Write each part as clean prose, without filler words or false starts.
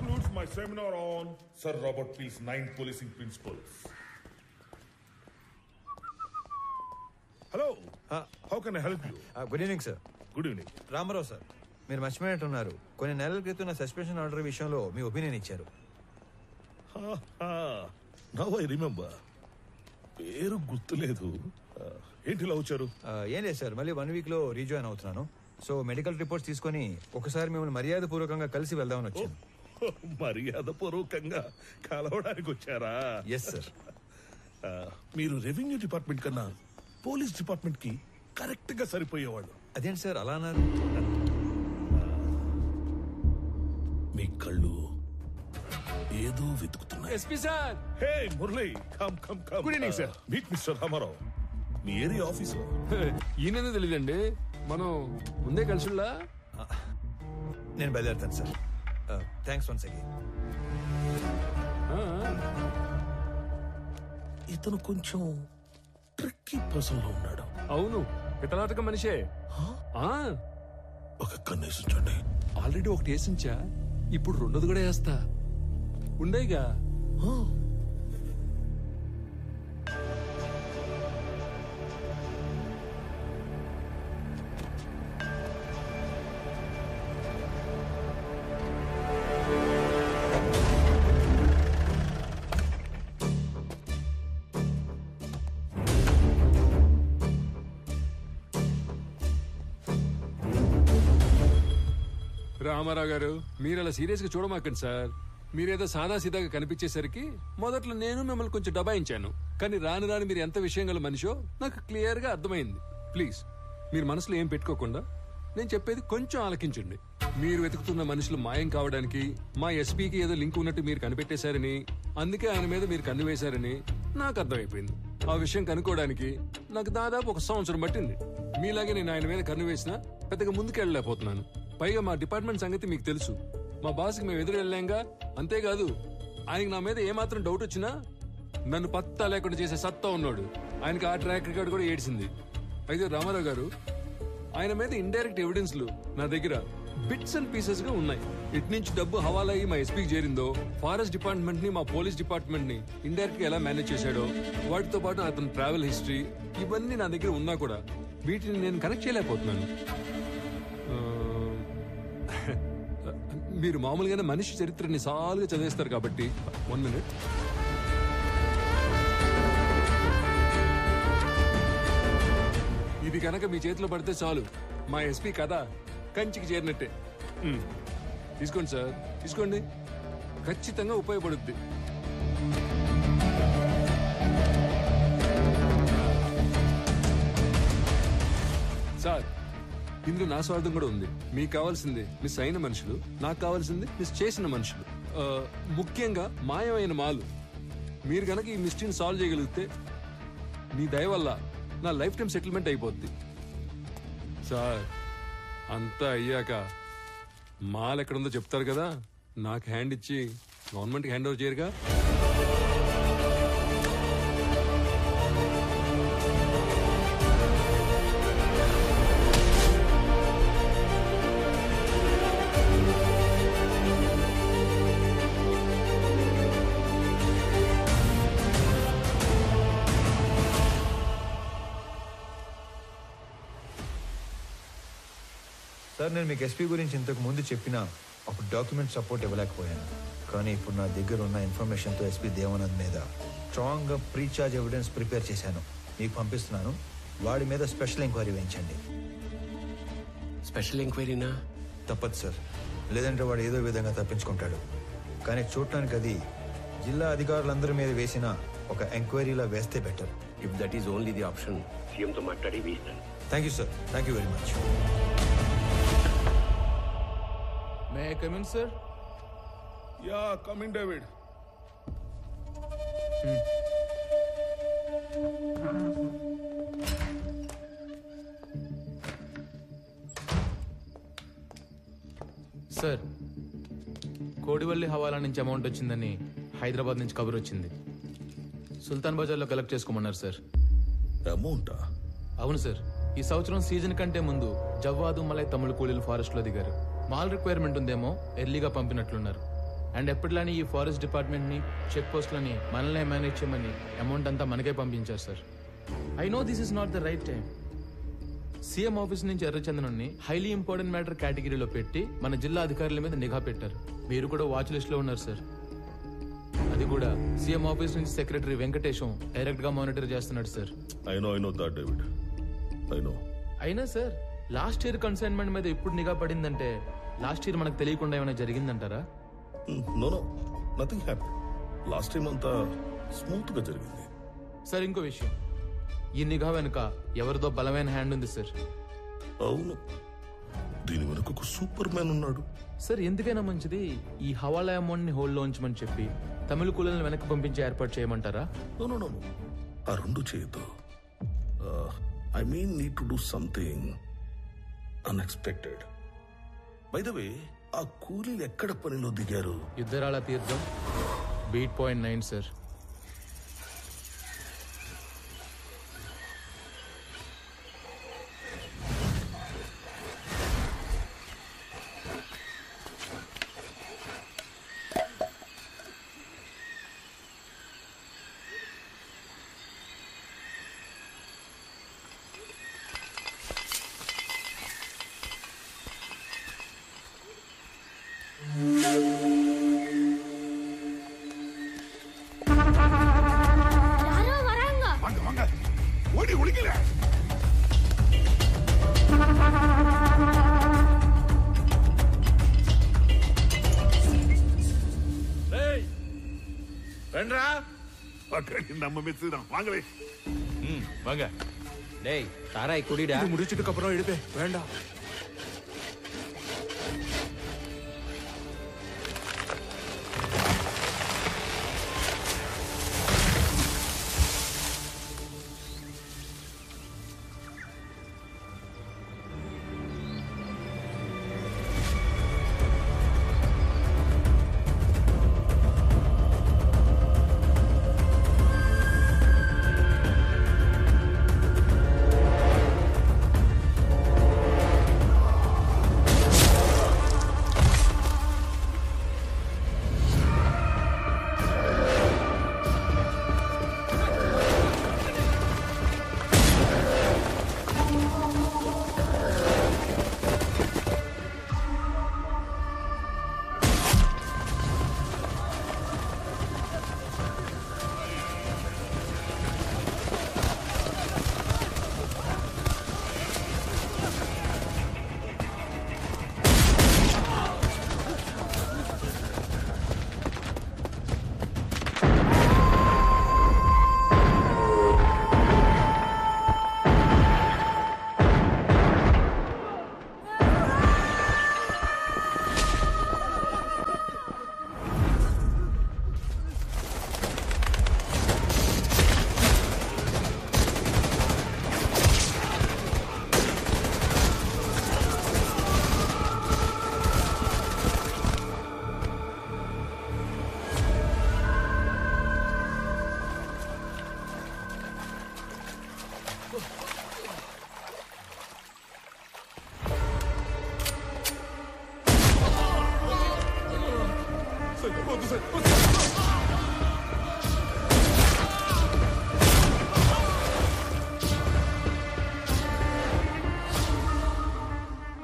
concludes my seminar on Sir Robert Peel's 9 policing principles. Hello. How can I help you? Good evening, sir. Good evening. Ramarao sir, మీరు మర్చిపోయినట్టున్నారు. కొన్ని నెలల క్రితం నా suspension order విషయంలో మీ ఒపీనియన్ ఇచ్చారు. Now I remember. పేరు గుర్తులేదు. ఏంటి ఇలా వచ్చారు? ఏం లేదు సార్, మళ్ళీ 1 week లో రీజాయిన్ అవుతున్నాను. సో మెడికల్ రిపోర్ట్స్ తీసుకొని ఒకసారి మిమ్మల్ని మర్యాద పూర్వకంగా కలిసి వెళ్దామని వచ్చాను. మర్యాద పూర్వకంగా కలవడానికి వచ్చారా? Yes sir. మీరు రెవెన్యూ డిపార్ట్మెంట్ కన్నా పోలీస్ డిపార్ట్మెంట్ కి కరెక్ట్ గా సరిపోయేవాళ్ళు. అదేంటి సార్ అలా అన్నారు? మీ కళ్ళు ఏదో వెతుకుతున్నాయి. SP sir. Hey Murali, come come come. Good evening sir. Meet mister Ramarao. మీ ఏరియా ఆఫీసు ఈయన తెలియదండి, మనం ముందే కలిసిలా. నేను బయలుదేరుతాను సార్. Thanks once again. ఇతను కొంచెం ట్రిక్కీ పర్సన్ లో ఉన్నాడు. అవును, పితలాటక మనిషే. ఒక కన్నేసి ఉంచండి. ఆల్రెడీ ఒకటి వేసించా, ఇప్పుడు రెండోది కూడా వేస్తా. ఉండేగా. రామారావు గారు, మీరు అలా సీరియస్ గా చూడమాకండి సార్. మీరేదో సాదాసీదాగా కనిపించేసరికి మొదట్లో నేను మిమ్మల్ని కొంచెం దబాయించాను. కానీ రాను రాను మీరు ఎంత విషయం గల మనిషో నాకు క్లియర్ గా అర్థమైంది. ప్లీజ్ మీరు మనసులో ఏం పెట్టుకోకుండా నేను చెప్పేది కొంచెం ఆలకించండి. మీరు వెతుకుతున్న మనుషులు మాయం కావడానికి మా ఎస్పీకి ఏదో లింక్ ఉన్నట్టు మీరు కనిపెట్టేశారని, అందుకే ఆయన మీద మీరు కన్ను వేశారని నాకు అర్థమైపోయింది. ఆ విషయం కనుక్కోవడానికి నాకు దాదాపు 1 సంవత్సరం పట్టింది. మీలాగే నేను ఆయన మీద కన్ను వేసినా పెద్దగా ముందుకెళ్ళలేకపోతున్నాను. పైగా మా డిపార్ట్మెంట్ సంగతి మీకు తెలుసు. మా బాస్కి మేము ఎదురు వెళ్ళాంగా. అంతేకాదు, ఆయనకి నా మీద ఏమాత్రం డౌట్ వచ్చినా నన్ను పత్తా లేకుండా చేసే సత్తా ఉన్నాడు. ఆయనకి ఆ ట్రాక్ రికార్డ్ కూడా ఏడ్చింది. అయితే రామారావు గారు, ఆయన మీద ఇండైరెక్ట్ ఎవిడెన్స్లు నా దగ్గర బిట్స్ అండ్ పీసెస్ గా ఉన్నాయి. ఇటు నుంచి డబ్బు హవాలా అయ్యి మా ఎస్పీకి చేరిందో, ఫారెస్ట్ డిపార్ట్మెంట్ ని మా పోలీస్ డిపార్ట్మెంట్ ని ఇండైరెక్ట్ గా ఎలా మేనేజ్ చేశాడో, వాటితో పాటు అతని ట్రావెల్ హిస్టరీ, ఇవన్నీ నా దగ్గర ఉన్నా కూడా వీటిని నేను కనెక్ట్ చేయలేకపోతున్నాను. మీరు మామూలుగానే మనిషి చరిత్రని సాలుగా చదివేస్తారు కాబట్టి 1 minute. ఇది కనుక మీ చేతిలో పడితే చాలు, మా ఎస్పీ కథ కంచికి చేరినట్టే. తీసుకోండి సార్, తీసుకోండి, ఖచ్చితంగా ఉపయోగపడుద్ది. సార్, ఇందులో నా స్వార్థం కూడా ఉంది. మీకు కావాల్సింది మిస్ అయిన మనుషులు, నాకు కావాల్సింది మిస్ చేసిన మనుషులు, ముఖ్యంగా మాయమైన మాలు. మీరు కనుక ఈ మిస్టరీని సాల్వ్ చేయగలిగితే మీ దయ వల్ల నా లైఫ్ టైం సెటిల్మెంట్ అయిపోద్ది. సార్, అంతా అయ్యాక మాల్ ఎక్కడుందో చెప్తారు కదా, నాకు హ్యాండ్ ఇచ్చి గవర్నమెంట్కి హ్యాండ్ ఓవర్ చేయరుగా. సార్, నేను మీకు ఎస్పీ గురించి ఇంతకు ముందు చెప్పినా అప్పుడు డాక్యుమెంట్ సపోర్ట్ ఇవ్వలేకపోయాను. కానీ ఇప్పుడు నా దగ్గర ఉన్న ఇన్ఫర్మేషన్తో ఎస్పీ దేవానంద్ మీద స్ట్రాంగ్గా ప్రీ చార్జ్ ఎవిడెన్స్ ప్రిపేర్ చేశాను. మీకు పంపిస్తున్నాను. వాడి మీద స్పెషల్ ఎంక్వైరీ వేయించండి. స్పెషల్ ఎంక్వైరీనా? తప్పదు సార్, లేదంటే వాడు ఏదో విధంగా తప్పించుకుంటాడు. కానీ చూడటానికి అది జిల్లా అధికారులందరి మీద వేసిన ఒక ఎంక్వైరీలా వేస్తే better. If that is only the option, సీఎంతో మాట్లాడి వేస్తాను. Thank you sir, thank you very much. May I come in, sir? Yeah, come in, David. Sir, Kodivalli హవాలా నుంచి అమౌంట్ వచ్చిందని హైదరాబాద్ నుంచి కబుర్ వచ్చింది. సుల్తాన్ బజార్లో కలెక్ట్ చేసుకోమన్నారు సార్. అమౌంటా? అవును సార్. ఈ సంవత్సరం సీజన్ కంటే ముందు జవ్వాదు మలై తమిళ కూలీలు ఫారెస్ట్ లో దిగారు. మాల్ రిక్వైర్మెంట్ ఉందేమో, ఎర్లీగా పంపినట్లున్నారు. అండ్ ఎప్పటిలానే ఈ ఫారెస్ట్ డిపార్ట్మెంట్ని చెక్ పోస్ట్లని మనల్ని మేనేజ్ చేయమని అమౌంట్ అంతా మనకే పంపించారు sir. I know this is not the right time. CM office నుంచి ఎర్రచందనాన్ని హైలీ ఇంపార్టెంట్ మ్యాటర్ కేటగిరీలో పెట్టి మన జిల్లా అధికారుల మీద నిఘా పెట్టారు. మీరు కూడా వాచ్ లిస్ట్ లో ఉన్నారు సార్. అది కూడా సీఎం ఆఫీస్ నుంచి సెక్రటరీ వెంకటేశం డైరెక్ట్ గా మానిటర్ చేస్తున్నాడు sir. I know that, David. I know. అయినా సార్ లాస్ట్ ఇయర్ కన్సైన్మెంట్ మీద ఇప్పుడు నిఘా పడిందంటే లాస్ట్ ఇయర్ మనకు తెలియకుండా ఏమైనా జరిగిందంటారా? No, nothing happened. Last time అంతా స్మూత్ గా జరిగింది. సార్ ఇంకో విషయం, ఈ నిఘా వెనుక ఎవరిదో బలమైన హ్యాండ్ ఉంది సార్. అవును, దీని వెనుక ఒక సూపర్ మ్యాన్ ఉన్నాడు. సార్ ఎందుకైనా మంచిది ఈ హవాలా అమౌంట్ ని హోల్డ్ లో ఉంచమని చెప్పి తమిళ కూలీలను వెనక్కి పంపించే ఏర్పాటు చేయమంటారా? No. ఆ రెండు చేయొద్దు. I mean need to do something unexpected. By the way, ఆ కూలీలు ఎక్కడ పనిలో దిగారు? యుద్ధరాల తీర్థం బీట్ పాయింట్ 9 సార్. நம்ம மிஸ் தான் வாங்கவே. வாங்க. டேய் தாராய் குடிடா. இது முடிச்சிட்டு அப்புறம் எடுப்பே. வேண்டாம்.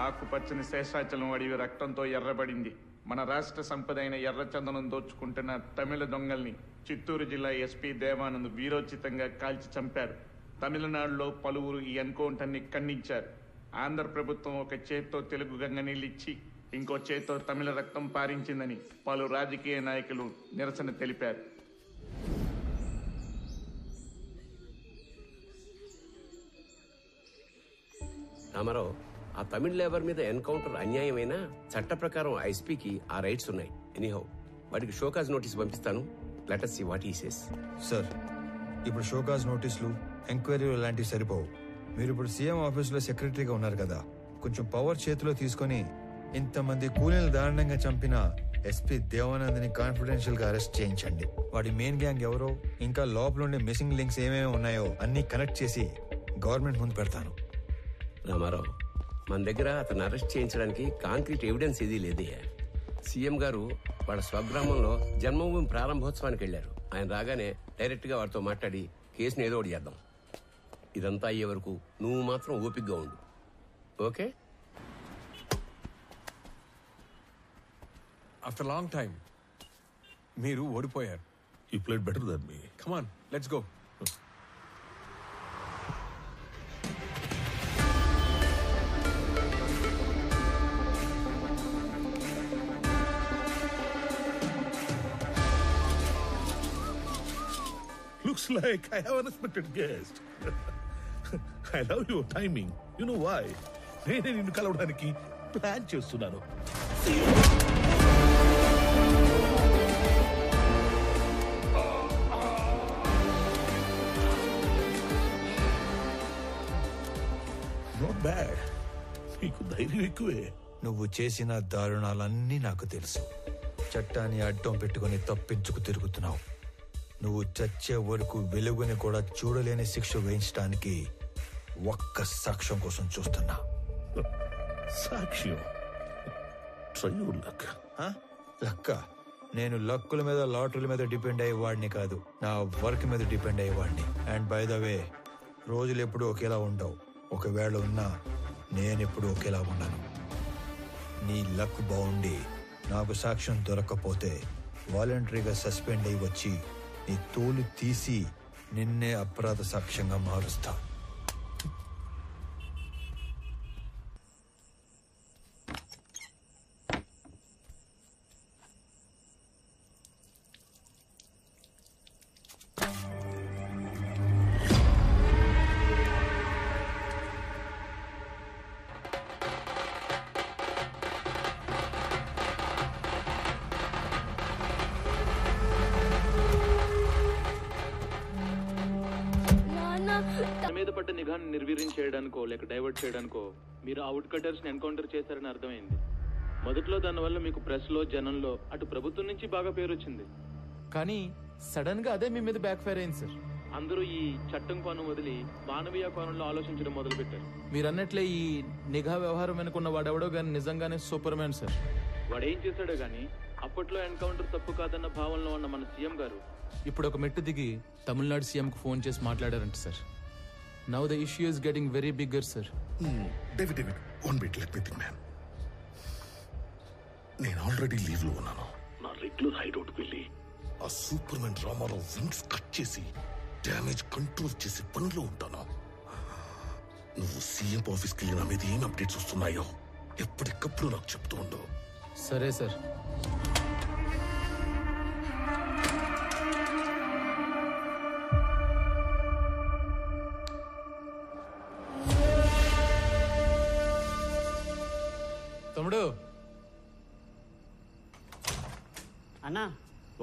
ఆకుపచ్చని శేషాచలం అడవి రక్తంతో ఎర్రబడింది. మన రాష్ట్ర సంపద అయిన ఎర్రచందనం దోచుకుంటున్న తమిళ దొంగల్ని చిత్తూరు జిల్లా ఎస్పీ దేవానంద్ వీరోచితంగా కాల్చి చంపారు. తమిళనాడులో పలువురు ఈ ఎన్కౌంటర్ని ఖండించారు. ఆంధ్ర ప్రభుత్వం ఒక చేత్తో తెలుగు గంగ నీళ్ళిచ్చి ఇంకో చేత్తో తమిళ రక్తం పారించిందని పలు రాజకీయ నాయకులు నిరసన తెలిపారు. రామారావు, ఆ తమిళ లేబర్ మీద ఎన్కౌంటర్ అన్యాయమైనా చట్ట ప్రకారం ఐస్పీకి ఆ రైట్స్ ఉన్నాయి. ఎనీహౌ వాడికి షోకాజ్ నోటీస్ పంపిస్తాను. Let us see what he says. Sir, ఇప్పుడు షోకాజ్ నోటీసులు ఎంక్వైరీలు లాంటివి సరిపోవు. మీరు ఇప్పుడు సీఎం ఆఫీసులో సెక్రటరీగా ఉన్నారు కదా, కొంచెం పవర్ చేతిలో తీసుకొని ఇంతమంది కూలీలు దారుణంగా చంపిన ఎస్పీ దేవానంద్ని కాన్ఫిడెన్షియల్ గా అరెస్ట్ చేయించండి. వాడి మెయిన్ గ్యాంగ్ ఎవరో, ఇంకా లోపల ఉండే మిస్సింగ్ లింక్స్ ఏమేమి ఉన్నాయో అన్ని కనెక్ట్ చేసి గవర్నమెంట్ ముందు పెడతాను. రామారావు, మన దగ్గర అతను అరెస్ట్ చేయించడానికి కాంక్రీట్ ఎవిడెన్స్ ఏదీ లేదయ్యా. సీఎం గారు వాళ్ళ స్వగ్రామంలో జన్మభూమి ప్రారంభోత్సవానికి వెళ్లారు. ఆయన రాగానే డైరెక్ట్ గా వారితో మాట్లాడి కేసుని ఏదో ఒకటి చేద్దాం. ఇదంతా అయ్యే వరకు నువ్వు మాత్రం ఓపికగా ఉండు. ఓకే? ఆఫ్టర్ లాంగ్ టైం మీరు ఓడిపోయారు. You played better than me. Come on let's go. Looks like I have an unexpected guest. I love your timing. You know why? నేనే నిన్ను కలవడానికి ప్లాన్ చేస్తున్నాను. Not bad. నీకు ధైర్యం ఎక్కువే. నువ్వు చేసిన దారుణాలన్నీ నాకు తెలుసు. చట్టాన్ని అడ్డం పెట్టుకుని తప్పించుకు తిరుగుతున్నావు. నువ్వు చచ్చే వరకు వెలుగుని కూడా చూడలేని శిక్ష వేయించడానికి ఒక్క సాక్ష్యం కోసం చూస్తున్నా. సాక్ష్యం? Try your luck. లక్క? నేను లక్కుల మీద లాటరీల మీద డిపెండ్ అయ్యేవాడిని కాదు, నా వర్క్ మీద డిపెండ్ అయ్యేవాడిని. అండ్ బై ద వే, రోజులు ఎప్పుడు ఒకేలా ఉండవు. ఒకవేళ ఉన్నా నేనెప్పుడు ఒకేలా ఉన్నాను. నీ లక్ బాగుండి నాకు సాక్ష్యం దొరక్కపోతే వాలంటరీగా సస్పెండ్ అయ్యి వచ్చి నీ తోలు తీసి నిన్నే అపరాధ సాక్ష్యంగా మారుస్తా. మీద పడ్డ నిఘాను నిర్వీర్యం చేయడానికో లేక డైవర్ట్ చేయడానికో మీరు అవుట్ కటర్స్ ని ఎన్కౌంటర్ చేశారని అర్థమైంది. మొదట్లో దానివల్ల మీకు ప్రెస్ లో జనంలో అటు ప్రభుత్వం నుంచి బాగా పేరు వచ్చింది. కానీ సడన్ గా అదే మీ మీద బ్యాక్ ఫైర్ అయింది సార్. అందరూ ఈ చట్టం కోణం వదిలి మానవీయ కోణంలో ఆలోచించడం మొదలు పెట్టారు. మీరు అన్నట్లే ఈ నిఘా వ్యవహారం వెనుకున్న వాడెవడో గానీ నిజంగానే సూపర్ మ్యాన్ సార్. వాడేం చేశాడో గానీ అప్పట్లో ఎన్కౌంటర్ తప్పు కాదన్న భావనలో ఉన్న మన సీఎం గారు ఇప్పుడు ఒక మెట్టు దిగి తమిళనాడు సీఎం కు ఫోన్ చేసి మాట్లాడారంట sir. Now the issue is getting very bigger, sir. David, one bit, let me think, man. నేను ఆల్రెడీ లీవ్ లో ఉన్నాను. నా రెగ్యులర్ హైడౌట్ వెళ్ళి ఆ సూపర్ మ్యాన్ డ్రామాలో వింగ్స్ కట్ చేసి డ్యామేజ్ కంట్రోల్ చేసి పనిలో ఉంటాను. నువ్వు సీఎం ఆఫీస్కి వెళ్ళి నా మీద ఏం అప్డేట్స్ వస్తున్నాయో ఎప్పటికప్పుడు నాకు చెప్తూ ఉండు. సరే సార్. తమ్ముడు అన్నా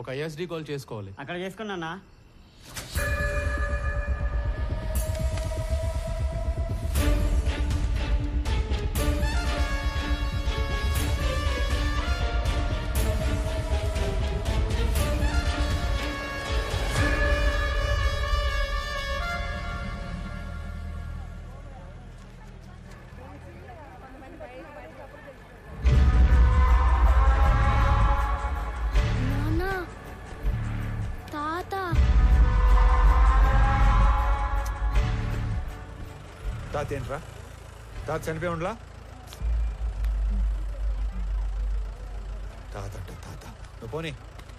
ఒక ఐఎస్డి కాల్ చేసుకోవాలి. అక్కడ చేసుకున్నా. తాత ఏంట్రా? తాత చనిపోయి ఉండలా? తాత అంటే తాత. నువ్వు పోనీ.